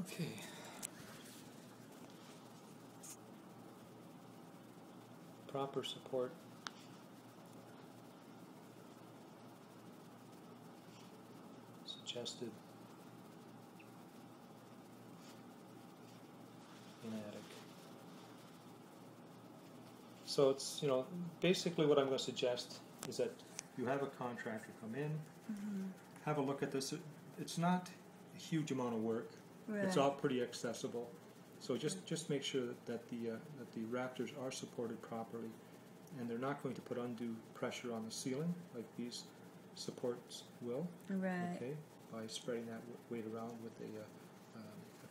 Okay. Proper support. Suggested in attic. So it's, basically what I'm going to suggest is that you have a contractor come in, have a look at this. It's not a huge amount of work. Right. It's all pretty accessible. So just make sure that the rafters are supported properly, and they're not going to put undue pressure on the ceiling like these supports will. Right. Okay, by spreading that weight around with a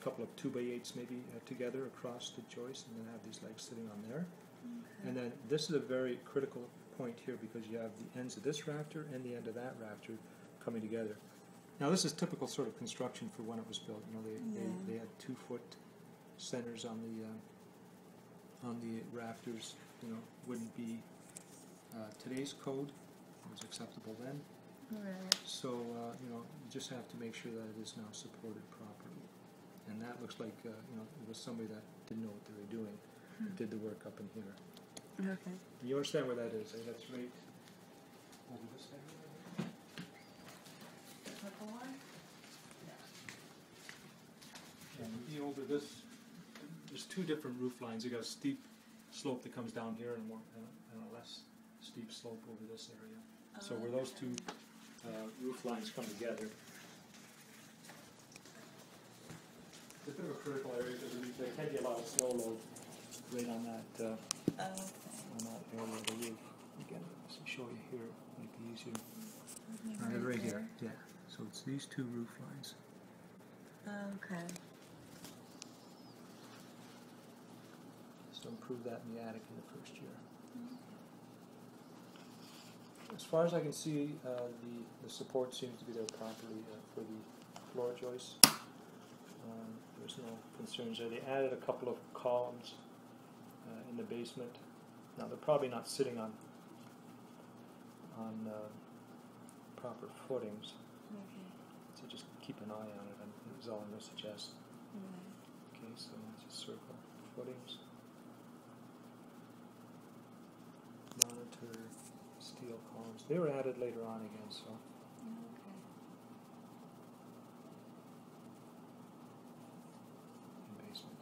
couple of 2x8s maybe together across the joist, and then have these legs sitting on there. Okay. And then this is a very critical point here because you have the ends of this rafter and the end of that rafter coming together. Now this is typical sort of construction for when it was built. They had 2-foot centers on the rafters. Wouldn't be today's code. It was acceptable then. Right. So you just have to make sure that it is now supported properly. And that looks like it was somebody that didn't know what they were doing. Did the work up in here. Okay. You understand where that is? That's right over this area. Purple one? Yeah, maybe over this. There's two different roof lines. You got a steep slope that comes down here, and a less steep slope over this area. So where those two roof lines come together, it's a bit of a critical area because there can be a lot of snow load right on that Okay. area of the roof. Again, let me show you here. Might be easier. Right there. here. Yeah. So it's these two roof lines. Okay. So improve that in the attic in the first year. As far as I can see, the support seems to be there properly for the floor joists. There's no concerns there. They added a couple of columns in the basement. Now they're probably not sitting on proper footings, Okay. so just keep an eye on it. Is all I'm going to suggest. Right. Okay, so just circle footings. Monitor steel columns. They were added later on again, so. Okay. In basement.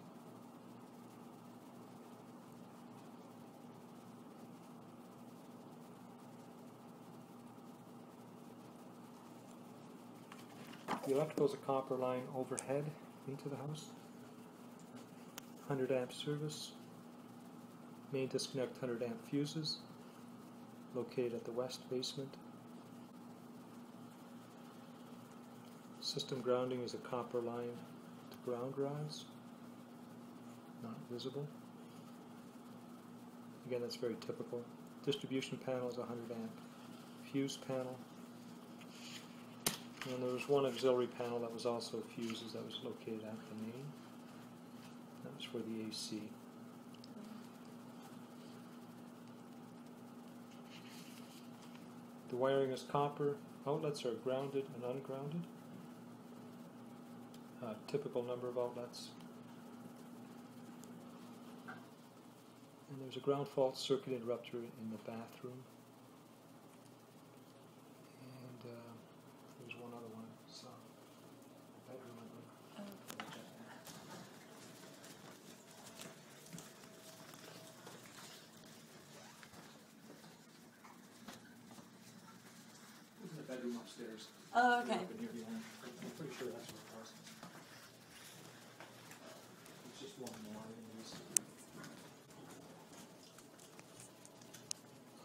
The electrical is a copper line overhead into the house. 100 amp service. Main disconnect 100 amp fuses. Located at the west basement. System grounding is a copper line to ground rods. Not visible. Again, that's very typical. Distribution panel is 100 amp fuse panel. And there was one auxiliary panel that was also fuses that was located at the main. That was for the AC. The wiring is copper. Outlets are grounded and ungrounded. Typical number of outlets. And there's a ground fault circuit interrupter in the bathroom. And there's one other one. So, bedroom, I think. This is the bedroom upstairs. Oh, okay. Up in here behind. I'm pretty sure that's what it was. It's just one more.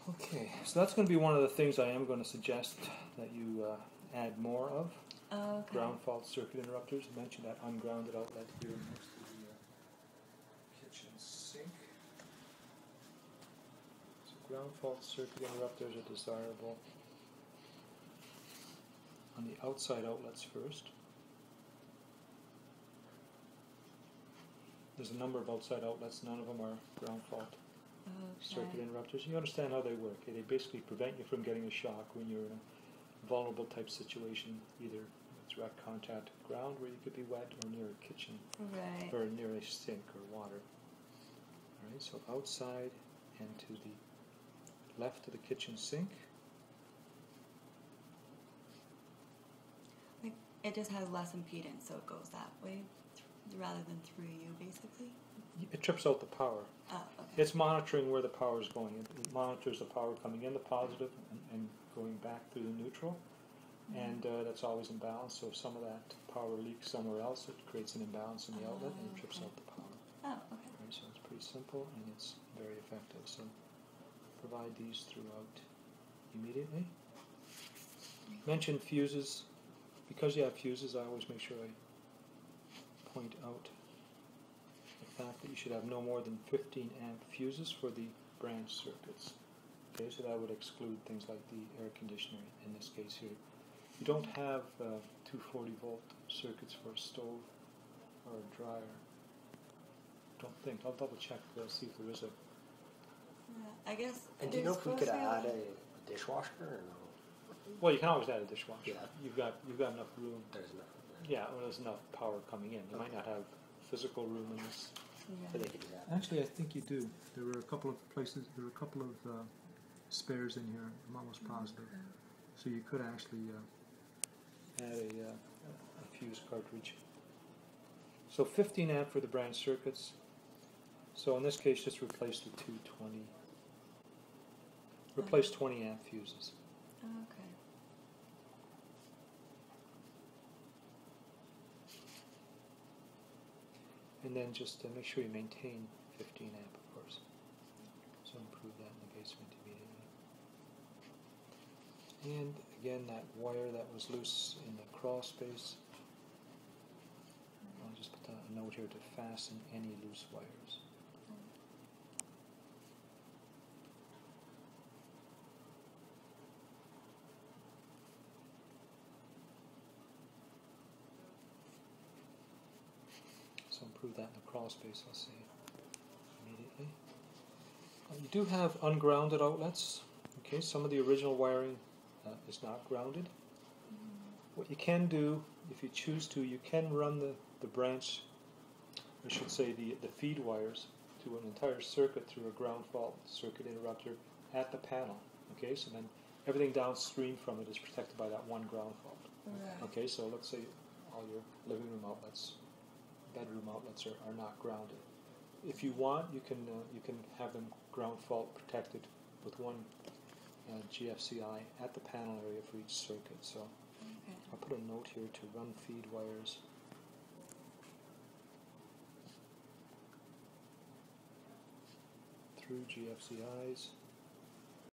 Okay, so that's going to be one of the things I am going to suggest that you add more of. Oh, okay. Ground fault circuit interrupters. I mentioned that ungrounded outlet here next to the kitchen sink. So ground fault circuit interrupters are desirable on the outside outlets first. There's a number of outside outlets, none of them are ground fault circuit interrupters. You understand how they work. They basically prevent you from getting a shock when you're in a vulnerable type situation, either direct contact with ground where you could be wet, or near a kitchen, Right. or near a sink or water. All right, so outside and to the left of the kitchen sink. Like, it just has less impedance, so it goes that way rather than through you, basically. It trips out the power. Oh, okay. It's monitoring where the power is going. It monitors the power coming in the positive and going back through the neutral, and that's always in balance. So if some of that power leaks somewhere else, it creates an imbalance in the outlet and it trips Okay. out the power. Oh, okay. Right, so it's pretty simple and it's very effective. So provide these throughout immediately. Mention fuses. Because you have fuses, I always make sure I point out the fact that you should have no more than 15 amp fuses for the branch circuits. Okay, so that would exclude things like the air conditioner in this case here. You don't have 240 volt circuits for a stove or a dryer. Don't think. I'll double check to see if there is a. Yeah, I guess. And do you know there's if we could supposed to add be a dishwasher or no? Well, you can always add a dishwasher. Yeah. You've got enough room. There's nothing there. Yeah, well, there's enough power coming in. You might not have physical room in this. So Yeah. they could do that. Actually, I think you do. There were a couple of places. There were a couple of spares in here. I'm almost positive. So you could actually add a fuse cartridge. So 15 amp for the branch circuits. So in this case, just replace the 220. Replace 20 amp fuses. Oh, okay. And then just make sure you maintain 15 amp, of course. So improve that in the basement immediately. And again, that wire that was loose in the crawl space, I'll just put a note here to fasten any loose wires. So improve that in the crawl space, I'll say immediately. You do have ungrounded outlets. Okay, some of the original wiring is not grounded. What you can do, if you choose to, you can run the branch, I should say the feed wires, to an entire circuit through a ground fault circuit interrupter at the panel. Okay, so then everything downstream from it is protected by that one ground fault. Right. Okay, so let's say all your living room outlets, bedroom outlets are not grounded. If you want, you can have them ground fault protected with one GFCI at the panel area for each circuit. So Okay. I'll put a note here to run feed wires through GFCIs